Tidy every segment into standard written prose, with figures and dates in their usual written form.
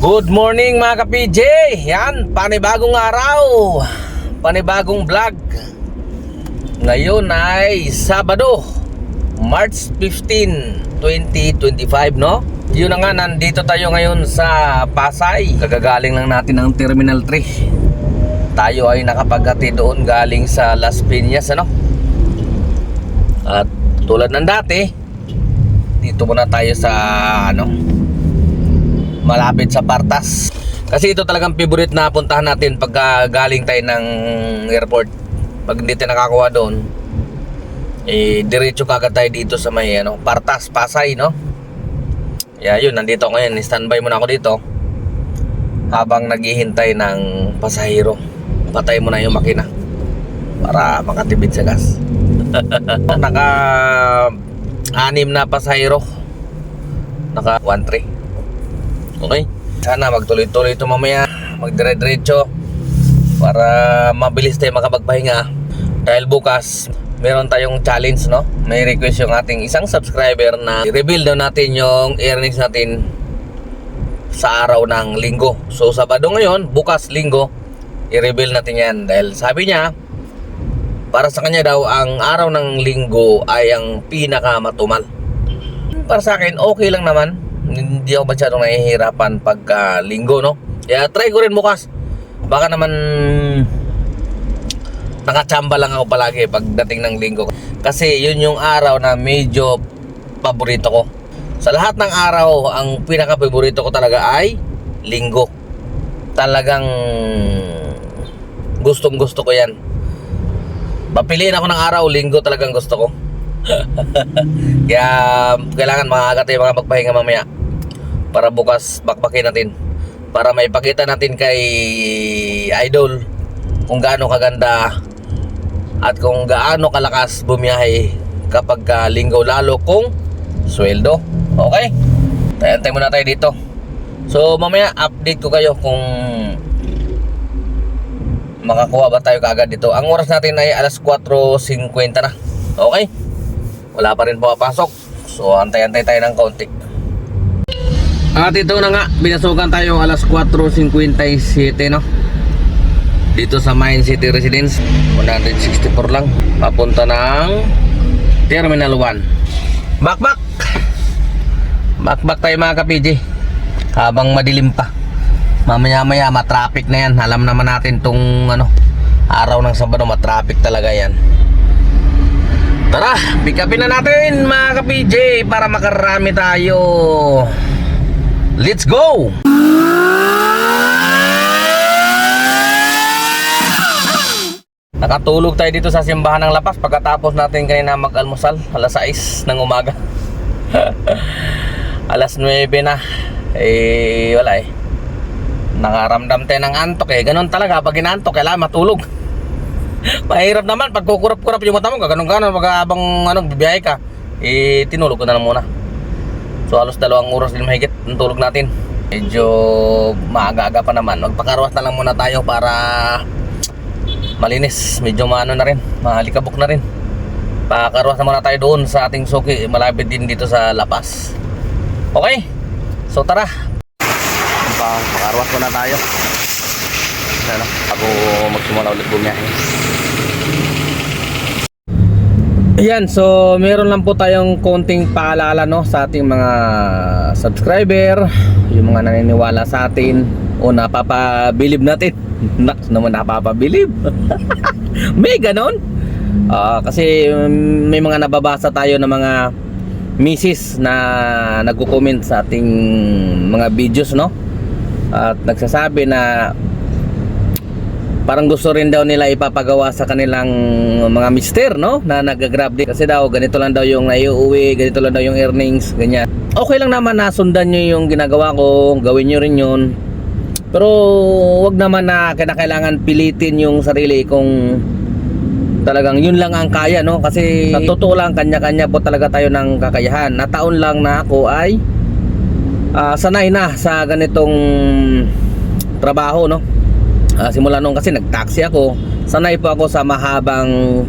Good morning mga ka-PJ. Yan, panibagong araw, panibagong vlog. Ngayon ay Sabado, March 15, 2025, no? Yun na nga, nandito tayo ngayon sa Pasay. Kagagaling lang natin ng Terminal 3. Tayo ay nakapaghatid doon galing sa Las Piñas, ano? At tulad ng dati, dito muna tayo sa malapit sa Partas. Kasi ito talagang favorite na puntahan natin pagka galing tayo ng airport. Pag hindi tayo nakakuha doon, diretso kagad tayo dito sa may Partas, Pasay, no? Yun, nandito ako ngayon. Standby muna ako dito habang naghihintay ng pasahero. Patay muna yung makina para makatipid sa gas. Naka 6 na pasahero, naka 1-3. Okay, sana magtuloy-tuloy ito mamaya, magdire-diretso para mabilis tayo makapagpahinga. Dahil bukas meron tayong challenge, no? May request yung ating isang subscriber na i-reveal daw natin yung earnings natin sa araw ng linggo. So Sabado ngayon, bukas linggo, i-reveal natin yan. Dahil sabi niya, para sa kanya daw ang araw ng linggo ay ang pinakamatumal. Para sa akin, okay lang naman. Hindi ako masyadong nahihirapan pagka linggo, no? Kaya try ko rin bukas. Baka naman nakachamba lang ako palagi pagdating ng linggo. Kasi yun yung araw na medyo paborito ko. Sa lahat ng araw, ang pinaka-paborito ko talaga ay linggo. Talagang gustong gusto ko yan. Papiliin ako ng araw, linggo talagang gusto ko. Kaya kailangan maaga tayo mga magpahinga mamaya para bukas bakbakin natin, para maipakita natin kay Idol kung gaano kaganda at kung gaano kalakas bumiyahe kapag linggo, lalo kung sweldo. Okay, tayantay muna tayo dito. So mamaya update ko kayo kung makakuha ba tayo kaagad dito. Ang oras natin ay alas 4:50 na. Okay, wala pa rin papasok. So antay-antay tayo ng kaunti. At ito na nga, binasukan tayo alas 4:57, no? Dito sa Main City Residence. 164 lang, papunta ng Terminal 1. Bakbak! Bakbak tayo mga ka-PJ, habang madilim pa. Mamaya-maya matraffic na yan. Alam naman natin tong araw ng Sabado, matraffic talaga yan. Tara, pick upin na natin mga ka-PJ para makarami tayo. Let's go! Nakatulog tayo dito sa simbahan ng Lapas pagkatapos natin kanina mag-almusal alas 6 ng umaga. Alas 9 na. Wala nakaramdam tayo ng antok ganun talaga pag inantok, kailangan matulog. Mahirap naman pag kukurap-kurap yung mata mo, ganun-ganun pag habang bibiyahe ka, tinulog ko na lang muna. So halos 2 oras din mahigit ang tulog natin. Medyo maaga-aga pa naman. Magpakarwas na lang muna tayo para malinis. Medyo na rin, malikabok na rin. Pakarwas na muna tayo doon sa ating suki, malapit din dito sa Lapas. Okay, so tara, pakarwas muna tayo bago magsimula ulit bumiyahe. Ayan, so meron lang po tayong konting paalala, no, sa ating mga subscriber, yung mga naniniwala sa atin o napapabilib natin. Naman napapabilib. May ganon. Kasi may mga nababasa tayo ng mga misis na nagko-comment sa ating mga videos, no? At nagsasabi na parang gusto rin daw nila ipapagawa sa kanilang mga mister, no, na nag-grab din. Kasi daw ganito lang daw yung naiuwi, ganito lang daw yung earnings, ganyan. Okay lang naman na sundan nyo yung ginagawa ko, gawin nyo rin yun. Pero wag naman na kailangan pilitin yung sarili kung talagang yun lang ang kaya, no? Kasi sa totoo lang, kanya-kanya po talaga tayo ng kakayahan. Nataon lang na ako ay sanay na sa ganitong trabaho, no? Simula nung kasi nag-taxi ako, sanay po ako sa mahabang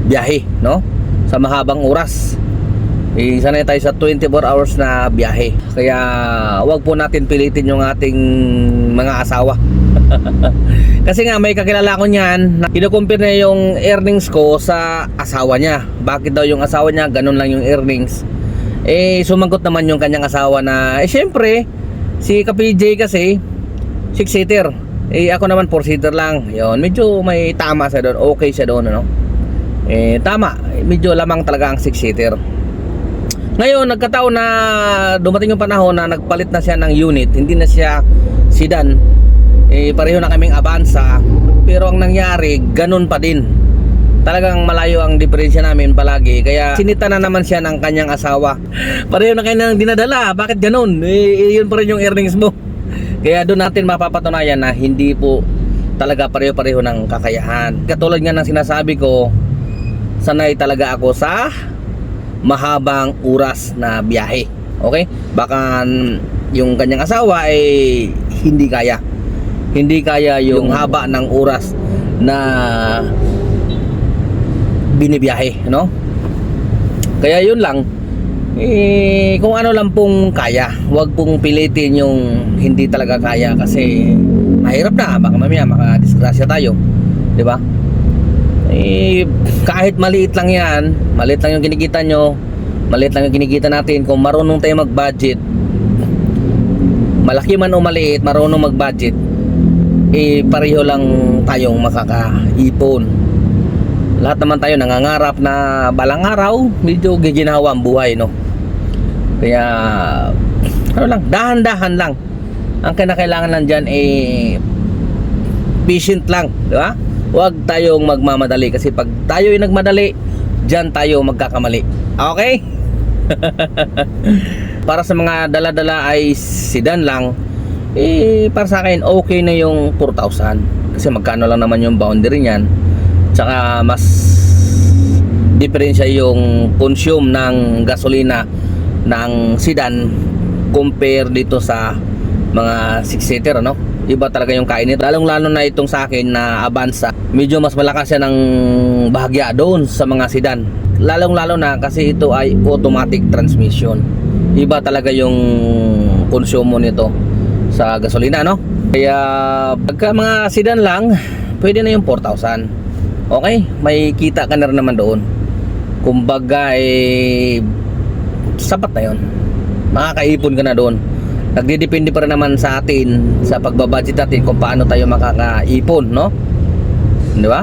biyahe, no? Sa mahabang oras. Sanay tayo sa 24 hours na biyahe. Kaya wag po natin pilitin yung ating mga asawa. Kasi nga may kakilala ko niyan na kinukumpir niya yung earnings ko sa asawa niya. Bakit daw yung asawa niya ganun lang yung earnings? Sumagot naman yung kanyang asawa na syempre si Ka-PJ kasi 6-seater. Ako naman 4-seater lang. Yun, medyo may tama siya doon. Okay siya doon, ano? Tama, medyo lamang talaga ang 6-seater. Ngayon, nagkataon na dumating yung panahon na nagpalit na siya ng unit. Hindi na siya sedan. Pareho na kaming Avanza. Pero ang nangyari, ganun pa din. Talagang malayo ang diferensya namin palagi. Kaya sinita na naman siya ng kanyang asawa. Pareho na kayo nang dinadala. Bakit ganun? Yun pa rin yung earnings mo. Kaya doon natin mapapatunayan na hindi po talaga pareho-pareho ng kakayahan. Katulad nga ng sinasabi ko, sanay talaga ako sa mahabang oras na biyahe. Okay? Baka yung kanyang asawa ay hindi kaya. Hindi kaya yung haba ng oras na binibiyahe, no? Kaya yun lang. Kung ano lang pong kaya, wag pong pilitin yung hindi talaga kaya kasi mahirap na, baka mamaya makadisgrasya tayo, 'di ba? Kahit maliit lang yan, maliit lang yung kinikita nyo, maliit lang yung kinikita natin. Kung marunong tayo mag-budget, malaki man o maliit, marunong mag-budget, pareho lang tayong makakaipon. Lahat naman tayo nangangarap na balang araw medyo giginhawa ang buhay, no? Kaya ano lang, dahan-dahan lang. Ang kinakailangan lang dyan patient lang, di ba? Huwag tayong magmamadali kasi pag tayo ay nagmadali, dyan tayo magkakamali. Okay? Para sa mga dala-dala ay sedan lang, para sa akin okay na yung 4,000 kasi magkano lang naman yung boundary niyan. Tsaka mas diferensya yung consume ng gasolina ng sedan compare dito sa mga 6-seater, ano? Iba talaga yung kain nito. Lalong-lalo na itong sa akin na Avanza. Medyo mas malakas siya ng bahagya doon sa mga sedan. Lalong-lalo na kasi ito ay automatic transmission. Iba talaga yung konsumo nito sa gasolina, no? Kaya pagka mga sedan lang, pwede na yung 4,000. Okay? May kita ka na rin naman doon. Kumbaga sapat na yun. Makakaipon ka na doon. Nagdidepende pa rin naman sa atin sa pagbabudget natin kung paano tayo makakaipon, no? Di ba?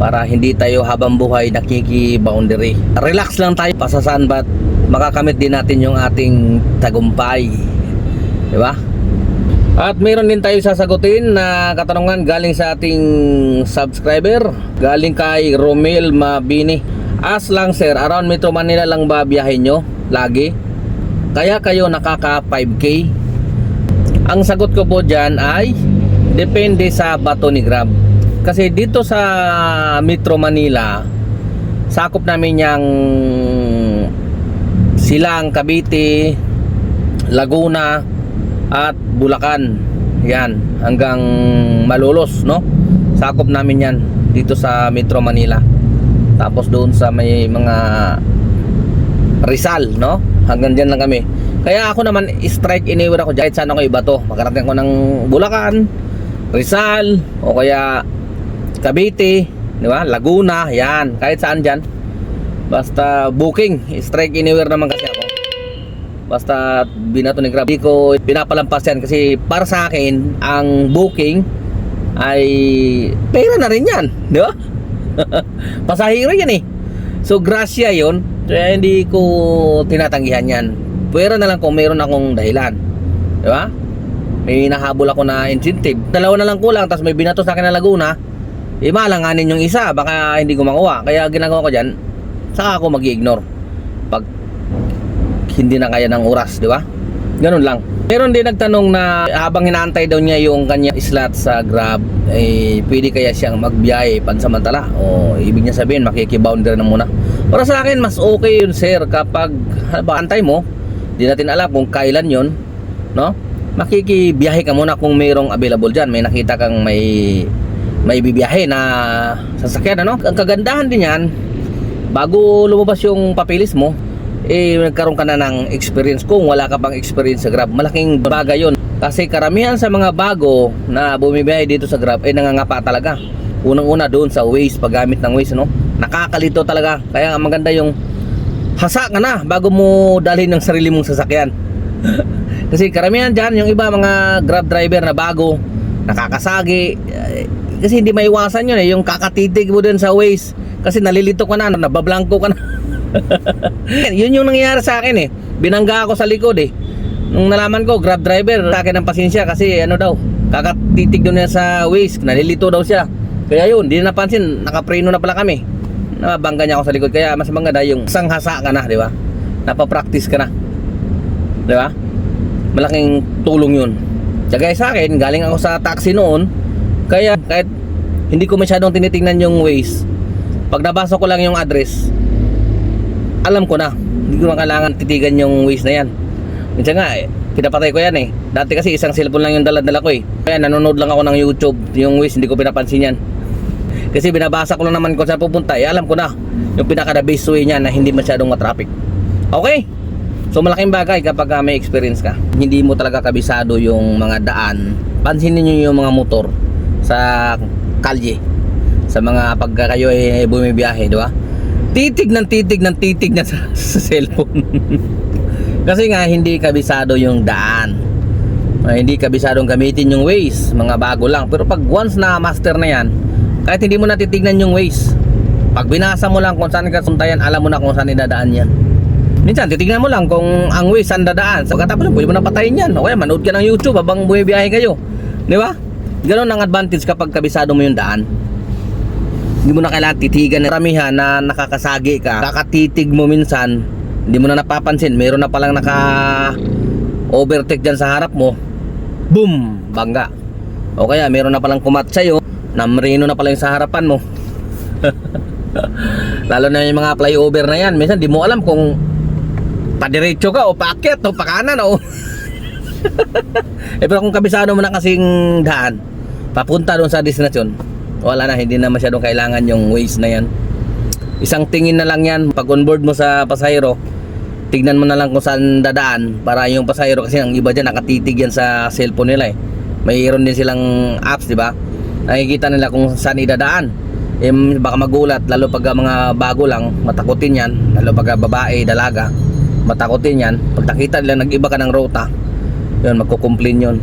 Para hindi tayo habang buhay nakiki-boundary. Relax lang tayo, pasasan ba't makakamit din natin yung ating tagumpay. Di ba? At meron din tayo sasagutin na katanungan galing sa ating subscriber, galing kay Romel Mabini. As lang sir, around Metro Manila lang ba biyahe nyo lagi? Kaya kayo nakaka 5K? Ang sagot ko po dyan ay depende sa bato ni Grab. Kasi dito sa Metro Manila, sakop namin yung Silang, Cavite, Laguna at Bulacan. Yan, hanggang Malolos, no? Sakop namin yan dito sa Metro Manila. Tapos doon sa may mga Rizal, no? Hanggang dyan lang kami. Kaya ako naman strike anywhere ako kahit saan ako ibato. Makarating ko ng Bulacan, Rizal, o kaya Cavite, di ba? Laguna, yan. Kahit saan dyan. Basta booking, strike anywhere naman kasi ako. Basta binato ni Grab. Hindi ko pinapalampas yan kasi para sa akin, ang booking ay pera na rin yan, di ba? Pasahero yan eh. So grasya yun. Kaya hindi ko tinatanggihan yan. Pwera na lang kung mayroon akong dahilan. Di ba? May nahabol ako na incentive. Dalawa na lang kulang, tapos may binato sa akin na Laguna. Malanganin yung isa, baka hindi ko makuha. Kaya ginagawa ko dyan, saka ako mag-ignore pag hindi na kaya ng oras, di ba? Ganun lang. Meron din nagtanong na habang hinaantay daw niya yung kanya slot sa Grab, pwede kaya siyang magbiyahe pansamantala? O ibig niya sabihin, makikiboundary na muna. Para sa akin, mas okay yun sir kapag antay mo, di natin alam kung kailan yun, no? Makikibiyahe ka muna kung mayroong available dyan. May nakita kang may bibiyahe na sasakyan, ano? Ang kagandahan din yan, bago lumabas yung papilis mo, nagkaroon ka na ng experience. Kung wala ka pang experience sa Grab, malaking bagay yun. Kasi karamihan sa mga bago na bumibiyahe dito sa Grab ay nangangapa talaga. Unang-una doon sa Waze, paggamit ng Waze, no? Nakakalito talaga. Kaya ang maganda yung hasa ka na bago mo dalhin ng sarili mong sasakyan. Kasi karamihan dyan, yung iba mga Grab driver na bago, nakakasagi. Kasi hindi maiwasan yun yung kakatitig mo din sa Waze. Kasi nalilito ka na, nabablangko ka na. Yun yung nangyayari sa akin binangga ako sa likod nung nalaman ko Grab driver sa akin ng pasensya kasi daw kakatitig doon niya sa Waze, nalilito daw siya. Kaya yun, di na napansin, nakapreno na pala kami, nabangga niya ako sa likod. Kaya mas maganda yung isang hasa ka na, di ba, napapractice ka na, di ba, malaking tulong yun. Kaya sa akin, galing ako sa taxi noon, kaya kahit hindi ko masyadong tinitingnan yung Waze, pag nabasa ko lang yung address, alam ko na, hindi ko na kailangan titigan yung Waze na yan. Minsan nga pinapatay ko yan dati kasi isang cellphone lang yung dala-dala ko kaya nanonood lang ako ng YouTube. Yung Waze hindi ko pinapansin yan, kasi binabasa ko lang naman kung saan pupunta. Alam ko na yung pinaka-the best way niya na hindi masyadong matraffic. Okay, so malaking bagay kapag may experience ka. Hindi mo talaga kabisado yung mga daan, pansinin nyo yung mga motor sa kalye, sa mga pag kayo ay bumibiyahe, di ba? Titig na sa cellphone. Kasi nga hindi kabisado yung daan, hindi kabisadong gamitin yung Waze, mga bago lang. Pero pag once na master na yan, kahit hindi mo na titignan yung Waze, pag binasa mo lang kung saan ka suntayan, alam mo na kung saan idadaan yan. Minsan titignan mo lang kung ang Waze saan dadaan, pagkatapos pwede mo na patayin yan. O kaya manood ka ng YouTube habang bumibiyahe kayo, di ba? Ganon ang advantage kapag kabisado mo yung daan. Hindi mo na kailangan titigan na ramihan na nakakasagi ka. Kakatitig mo minsan, hindi mo na napapansin, meron na palang naka overtake dyan sa harap mo, boom, bangga. O kaya meron na palang kumat sa'yo, namrino na pala yung sa harapan mo. Lalo na yung mga flyover na yan, minsan di mo alam kung padiretso ka o paakyat o pakanan o pero kung kabisado mo na kasing daan papunta doon sa destinasyon, wala na, hindi na masyadong kailangan yung Waze na yan. Isang tingin na lang yan pag on board mo sa pasahero, tignan mo na lang kung saan dadaan para yung pasahero, kasi ang iba dyan nakatitig yan sa cellphone nila mayroon din silang apps, di ba? Nakikita nila kung saan idadaan. Baka magulat, lalo pag mga bago lang, matakutin yan, lalo pag babae, dalaga, matakutin yan. Pag nakita nila nag-iba ka ng ruta, yun, magkukumplain yun.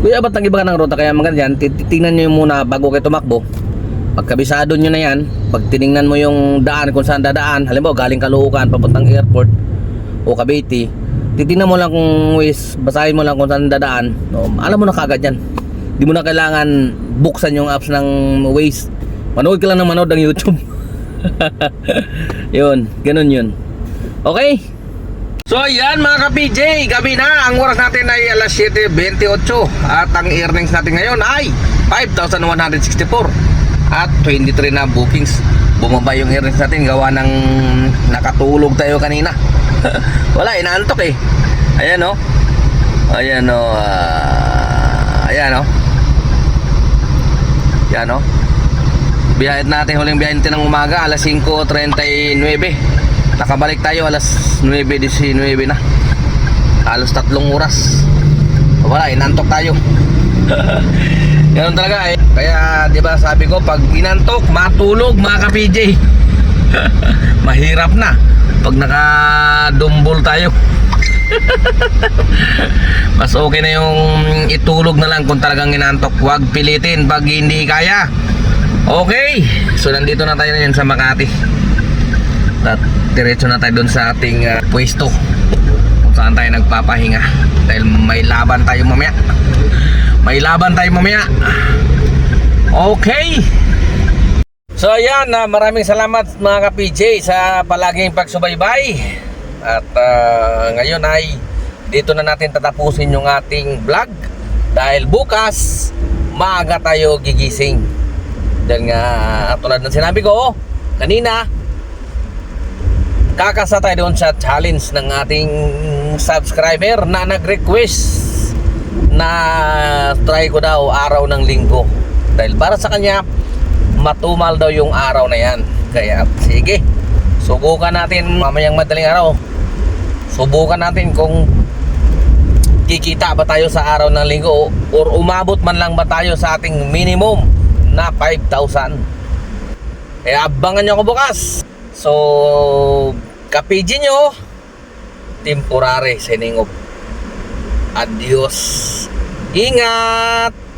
Kuya, ba't nag-iba ka ng ruta? Kaya maganda yan, titingnan nyo muna bago kayo tumakbo. Pagkabisado nyo na yan, pag tiningnan mo yung daan kung saan dadaan, halimbawa galing Caloocan papuntang airport o Cavite, titingnan mo lang kung Waze, basahin mo lang kung saan dadaan, alam mo na kagad yan. Hindi mo na kailangan buksan yung apps ng Waze, manood ka lang ng manood ng YouTube. Yun, ganun yun. Okay, so ayan mga ka-PJ, gabi na. Ang oras natin ay alas 7:28 at ang earnings natin ngayon ay 5,164 at 23 na bookings. Bumaba yung earnings natin gawa ng nakatulog tayo kanina. Wala, inaantok Ayan o, ayan o, ayan o, ayan o. Biyahe natin, huling biyahe natin ng umaga alas 5:39. Nakabalik tayo alas 9:19 na. Halos 3 oras. Wala, inantok tayo. Ganun talaga Kaya di ba sabi ko, pag inantok, matulog mga ka-PJ. Mahirap na pag nakadumbol tayo. Mas okay na yung itulog na lang kung talagang inantok. Huwag pilitin pag hindi kaya. Okay, so nandito na tayo ngayon sa Makati. At diretso na tayo doon sa ating pwesto kung saan tayo nagpapahinga dahil may laban tayo mamaya. Okay, so ayan, maraming salamat mga ka-PJ sa palaging pagsubaybay. At ngayon ay dito na natin tatapusin yung ating vlog dahil bukas maaga tayo gigising. Dahil nga tulad ng sinabi ko kanina, kakasa tayo doon sa challenge ng ating subscriber na nag-request na try ko daw araw ng linggo. Dahil para sa kanya, matumal daw yung araw na yan. Kaya sige, subukan natin mamayang madaling araw. Subukan natin kung kikita ba tayo sa araw ng linggo or umabot man lang ba tayo sa ating minimum na 5,000. Eh, abangan nyo ako bukas. So, kapiji nyo, temporary signing off. Adios. Ingat!